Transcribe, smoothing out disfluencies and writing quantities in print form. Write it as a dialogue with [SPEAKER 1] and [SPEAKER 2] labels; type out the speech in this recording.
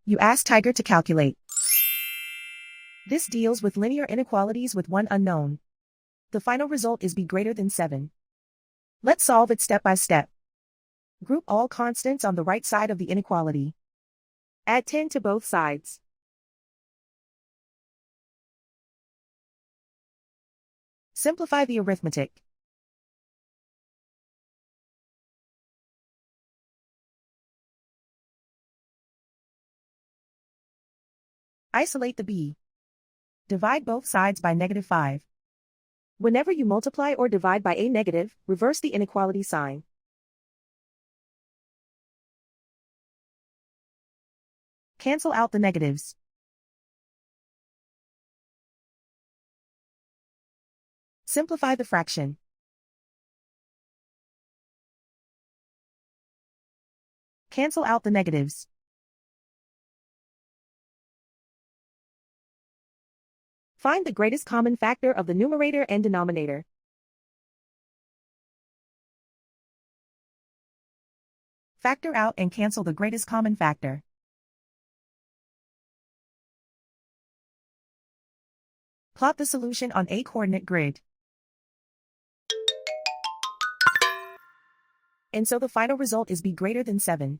[SPEAKER 1] You ask Tiger to calculate. This deals with linear inequalities with one unknown. The final result is b greater than 7. Let's solve it step by step. Group all constants on the right side of the inequality. Add 10 to both sides. Simplify the arithmetic. Isolate the b. Divide both sides by -5. Whenever you multiply or divide by a negative, reverse the inequality sign. Cancel out the negatives. Simplify the fraction. Cancel out the negatives. Find the greatest common factor of the numerator and denominator. Factor out and cancel the greatest common factor. Plot the solution on a coordinate grid. And so the final result is b greater than 7.